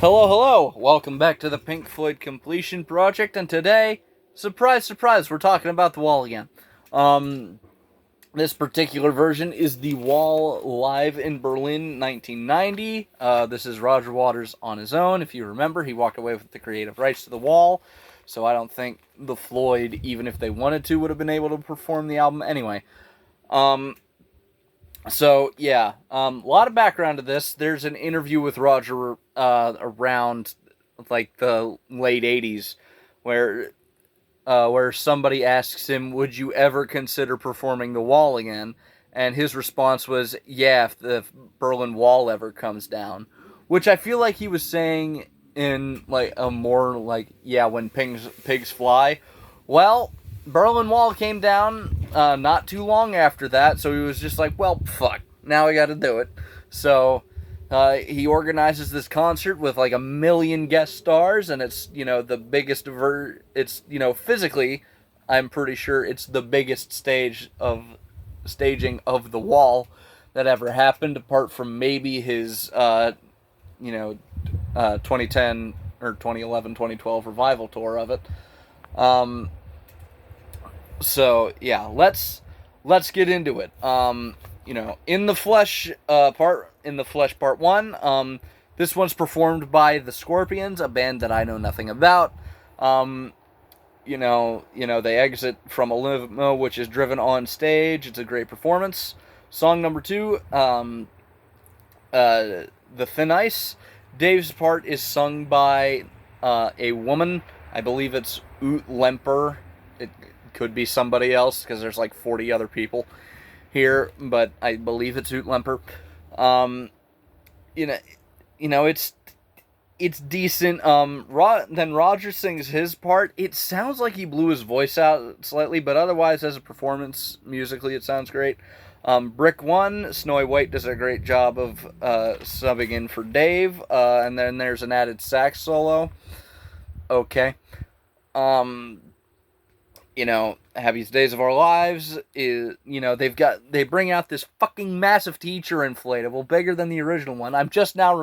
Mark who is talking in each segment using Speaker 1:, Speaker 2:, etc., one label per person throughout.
Speaker 1: Hello, hello! Welcome back to the Pink Floyd Completion Project, and today, surprise, surprise, we're talking about the Wall again. Um, this particular version is the Wall live in Berlin, 1990. This is Roger Waters on his own. If you remember, he walked away with the creative rights to the Wall, so I don't think the Floyd, even if they wanted to, would have been able to perform the album anyway. Um, a lot of background to this. There's an interview with Roger around like the late '80s, where where somebody asks him, "Would you ever consider performing the Wall again?" And his response was, "Yeah, if the Berlin Wall ever comes down," which I feel like he was saying in like a more like, "Yeah, when pigs fly." Well, Berlin Wall came down not too long after that, so he was just like, well, fuck, now I gotta do it. So he organizes this concert with like a million guest stars, and it's, the biggest, it's, physically, I'm pretty sure it's the biggest staging of the Wall that ever happened, apart from maybe his, 2010 or 2011, 2012 revival tour of it. Um, let's get into it. In the flesh part one. This one's performed by the Scorpions, a band that I know nothing about. Um, they exit from a limo which is driven on stage. It's a great performance. Song number two, the Thin Ice. Dave's part is sung by a woman. I believe it's Ute Lemper. It could be somebody else because there's like 40 other people here, but I believe it's Ute Lemper. Um, you know, it's decent. Then Roger sings his part. It sounds like he blew his voice out slightly, but otherwise, as a performance musically, it sounds great. Brick One, Snowy White does a great job of subbing in for Dave, and then there's an added sax solo. Okay. Um, Happiest Days of Our Lives is, they bring out this fucking massive teacher inflatable, bigger than the original one. I'm just now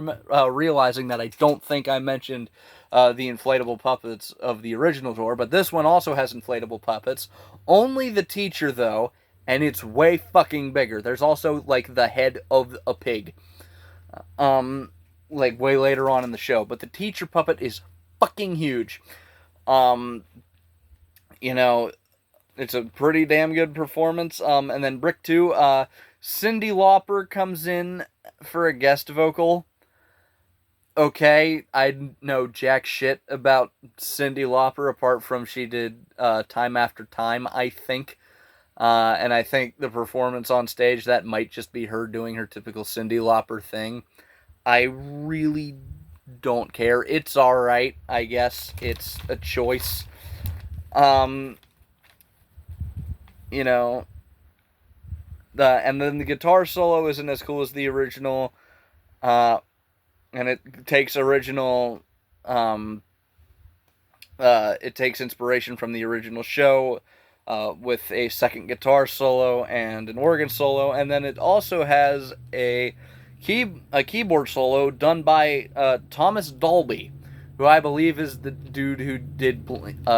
Speaker 1: realizing that I don't think I mentioned the inflatable puppets of the original tour, but this one also has inflatable puppets. Only the teacher, though, and it's way fucking bigger. There's also, like, the head of a pig, like, way later on in the show, but the teacher puppet is fucking huge. Um, you know, it's a pretty damn good performance. And then Brick 2, Cyndi Lauper comes in for a guest vocal. Okay, I know jack shit about Cyndi Lauper apart from she did Time After Time, I think. And I think the performance on stage, that might just be her doing her typical Cyndi Lauper thing. I really don't care. It's alright, I guess. It's a choice. Um, you know, and then the guitar solo isn't as cool as the original, uh, and it takes it takes inspiration from the original show, with a second guitar solo and an organ solo, and then it also has a keyboard solo done by Thomas Dolby, who I believe is the dude who did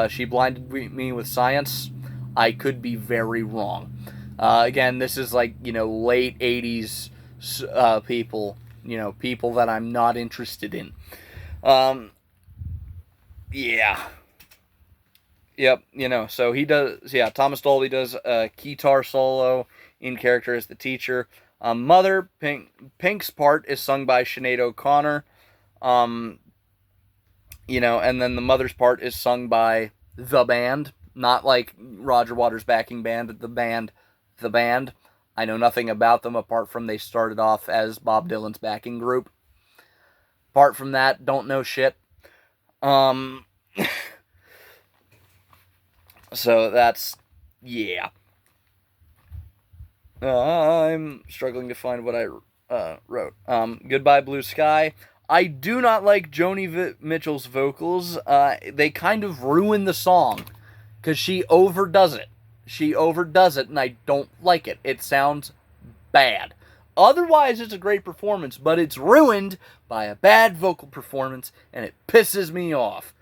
Speaker 1: She Blinded Me with Science. I could be very wrong. Again, this is like, late 80s people, people that I'm not interested in. Um, yeah. Yep, so Thomas Dolby does a guitar solo in character as the teacher. Pink's part is sung by Sinead O'Connor. Um, and then the mother's part is sung by the band, not like Roger Waters' backing band, but the band. I know nothing about them apart from they started off as Bob Dylan's backing group. Apart from that, don't know shit. Um, so that's, yeah. I'm struggling to find what I wrote. Goodbye Blue Sky. I do not like Joni Mitchell's vocals. They kind of ruin the song because she overdoes it. And I don't like it. It sounds bad. Otherwise, it's a great performance, but it's ruined by a bad vocal performance, and it pisses me off.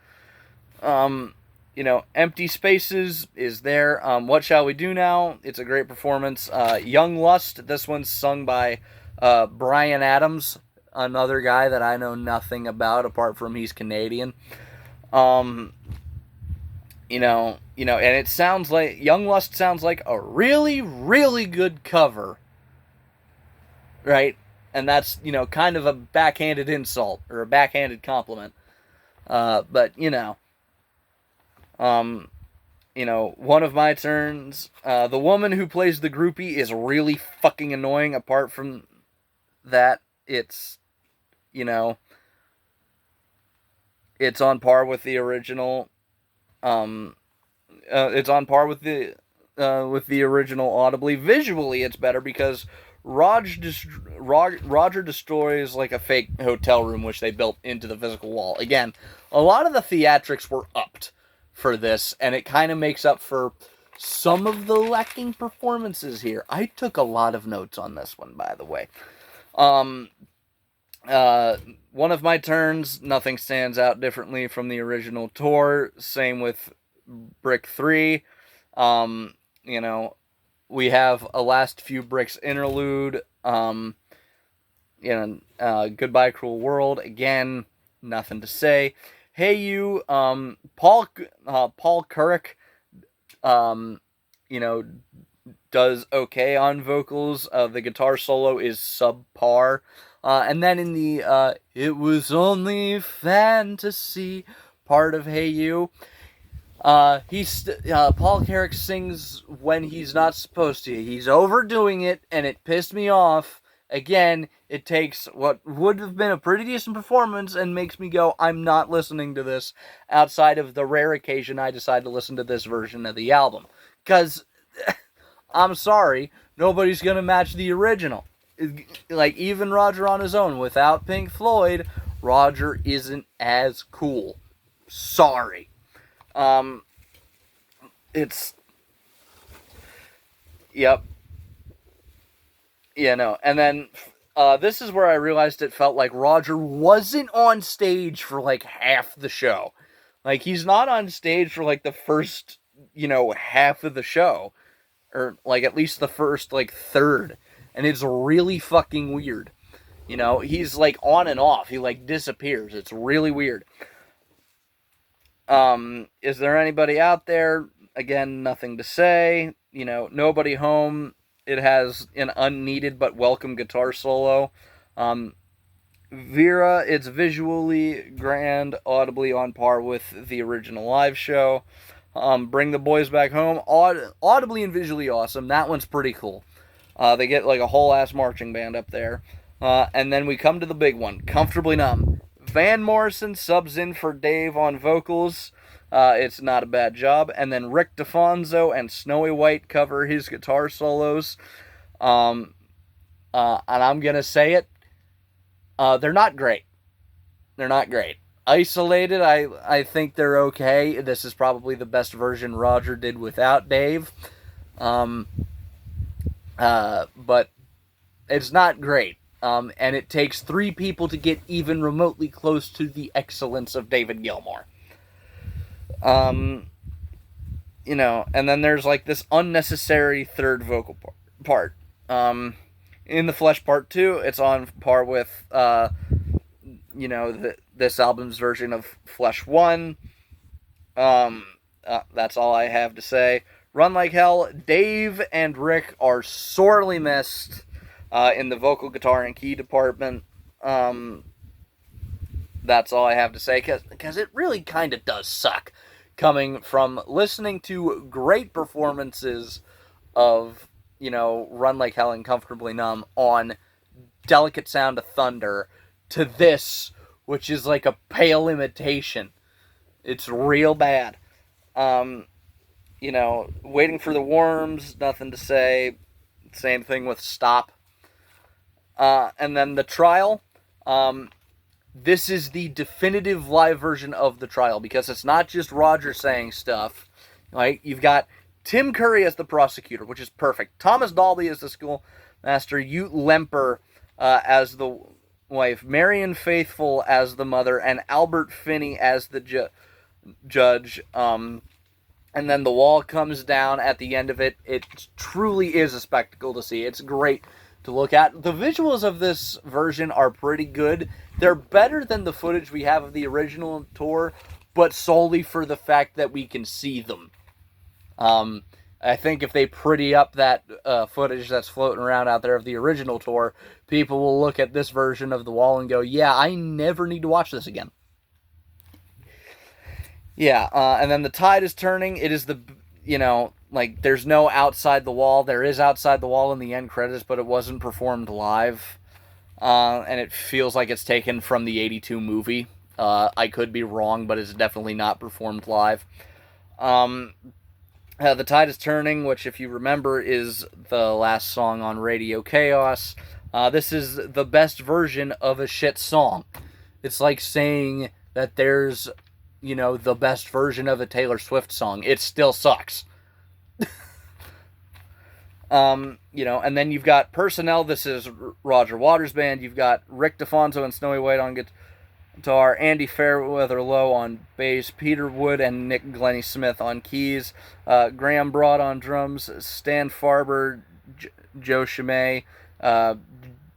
Speaker 1: Empty Spaces is there. What Shall We Do Now? It's a great performance. Young Lust, this one's sung by Bryan Adams, another guy that I know nothing about apart from he's Canadian. And it sounds like, Young Lust sounds like a really, really good cover. Right? And that's, kind of a backhanded insult, or a backhanded compliment. But, One of My Turns, the woman who plays the groupie is really fucking annoying. Apart from that, it's on par with the original. It's on par with the original audibly. Visually, it's better because Roger destroys like a fake hotel room which they built into the physical wall. Again, a lot of the theatrics were upped for this, and it kind of makes up for some of the lacking performances here. I took a lot of notes on this one, by the way. One of My Turns, nothing stands out differently from the original tour. Same with Brick 3. We have a Last Few Bricks interlude. Goodbye Cruel World. Again, nothing to say. Hey You, Paul Carrick, does okay on vocals. The guitar solo is subpar. And then in the It Was Only Fantasy part of Hey You, Paul Carrick sings when he's not supposed to. He's overdoing it, and it pissed me off. Again, it takes what would have been a pretty decent performance and makes me go, I'm not listening to this, outside of the rare occasion I decide to listen to this version of the album. Because, I'm sorry, nobody's going to match the original. Like, even Roger on his own, without Pink Floyd, Roger isn't as cool. Sorry. Yep. And then, this is where I realized it felt like Roger wasn't on stage for, like, half the show. Like, he's not on stage for, like, the first, half of the show. Or, like, at least the first, like, third. And it's really fucking weird. He's, like, on and off. He, like, disappears. It's really weird. Is there anybody out there? Again, nothing to say. Nobody Home. It has an unneeded but welcome guitar solo. Vera, it's visually grand, audibly on par with the original live show. Bring the Boys Back Home, audibly and visually awesome. That one's pretty cool. They get like a whole ass marching band up there. And then we come to the big one, Comfortably Numb. Van Morrison subs in for Dave on vocals. It's not a bad job. And then Rick DeFonso and Snowy White cover his guitar solos. And I'm going to say it. They're not great. They're not great. Isolated, I think they're okay. This is probably the best version Roger did without Dave. But it's not great. And it takes 3 people to get even remotely close to the excellence of David Gilmour. And then there's like this unnecessary third vocal part. In the Flesh Part 2, it's on par with, this album's version of Flesh 1. That's all I have to say. Run Like Hell, Dave and Rick are sorely missed in the vocal, guitar, and key department. That's all I have to say, because it really kind of does suck, coming from listening to great performances of, Run Like Hell and Comfortably Numb on Delicate Sound of Thunder, to this, which is like a pale imitation. It's real bad. Waiting for the Worms, nothing to say. Same thing with Stop. And then The Trial. This is the definitive live version of The Trial, because it's not just Roger saying stuff. Right? You've got Tim Curry as the prosecutor, which is perfect. Thomas Dolby as the school Master, Ute Lemper as the wife, Marion Faithful as the mother, and Albert Finney as the judge. And then the wall comes down at the end of it. It truly is a spectacle to see. It's great to look at. The visuals of this version are pretty good. They're better than the footage we have of the original tour, but solely for the fact that we can see them. I think if they pretty up that footage that's floating around out there of the original tour, people will look at this version of the wall and go, yeah, I never need to watch this again. Yeah, and then the tide is turning. It is there's no outside the wall. There is outside the wall in the end credits, but it wasn't performed live. And it feels like it's taken from the 82 movie. I could be wrong, but it's definitely not performed live. The Tide is Turning, which, if you remember, is the last song on Radio Chaos. This is the best version of a shit song. It's like saying that there's, the best version of a Taylor Swift song. It still sucks. And then you've got personnel. This is Roger Waters' band. You've got Rick DeFonso and Snowy White on guitar, Andy Fairweather Lowe on bass, Peter Wood and Nick Glennie Smith on keys, Graham Broad on drums, Stan Farber, Joe Chimay,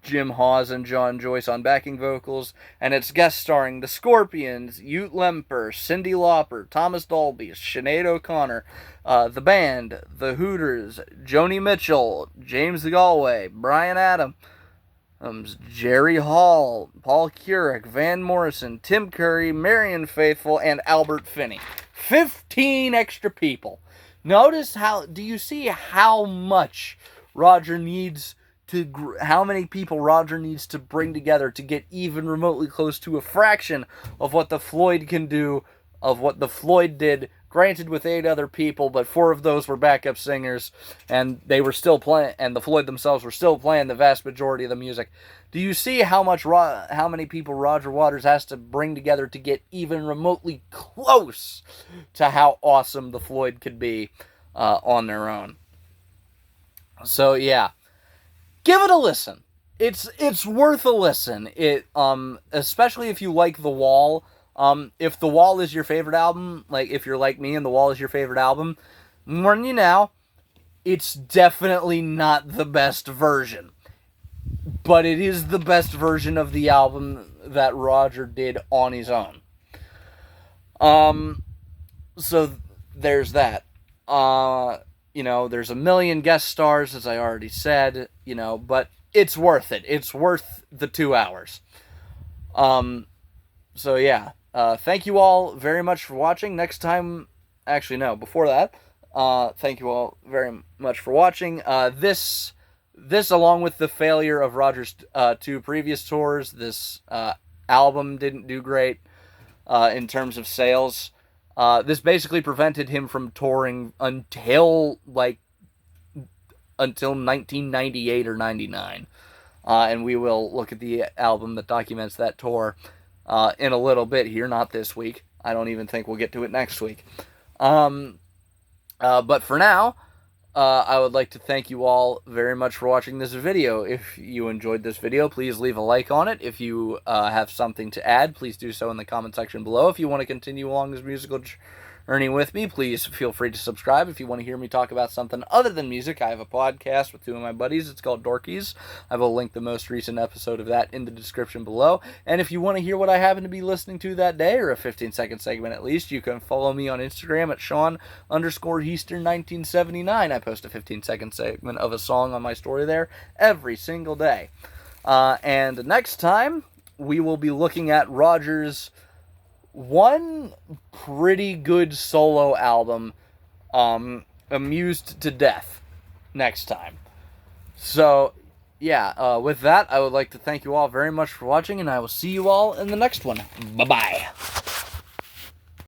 Speaker 1: Jim Hawes and John Joyce on backing vocals, and it's guest starring the Scorpions, Ute Lemper, Cyndi Lauper, Thomas Dolby, Sinead O'Connor, the band, the Hooters, Joni Mitchell, James Galway, Bryan Adams, Jerry Hall, Paul Carrack, Van Morrison, Tim Curry, Marion Faithful, and Albert Finney. 15 extra people. Notice do you see how much how many people Roger needs to bring together to get even remotely close to a fraction of what the Floyd can do, of what the Floyd did, granted with 8 other people, but 4 of those were backup singers, and they were still playing, and the Floyd themselves were still playing the vast majority of the music. Do you see how many people Roger Waters has to bring together to get even remotely close to how awesome the Floyd could be on their own? So yeah, give it a listen. It's worth a listen. Especially if you like The Wall. If The Wall is your favorite album, like if you're like me and The Wall is your favorite album, warning you now, it's definitely not the best version. But it is the best version of the album that Roger did on his own. So there's that. There's a million guest stars, as I already said, but it's worth it. It's worth the 2 hours. So yeah, thank you all very much for watching. Next time, actually no, before that, thank you all very much for watching. This along with the failure of Roger's 2 previous tours, this album didn't do great in terms of sales. This basically prevented him from touring until 1998 or 99. And we will look at the album that documents that tour in a little bit here, not this week. I don't even think we'll get to it next week. But for now, I would like to thank you all very much for watching this video. If you enjoyed this video, please leave a like on it. If you have something to add, please do so in the comment section below. If you want to continue along this musical journey with me, please feel free to subscribe. If you want to hear me talk about something other than music, I have a podcast with 2 of my buddies. It's called Dorkies. I will link the most recent episode of that in the description below. And if you want to hear what I happen to be listening to that day, or a 15-second segment at least, you can follow me on Instagram at Sean_Heaster1979. I post a 15-second segment of a song on my story there every single day. And next time, we will be looking at Roger's one pretty good solo album, Amused to Death, next time. So, yeah, with that, I would like to thank you all very much for watching, and I will see you all in the next one. Bye-bye.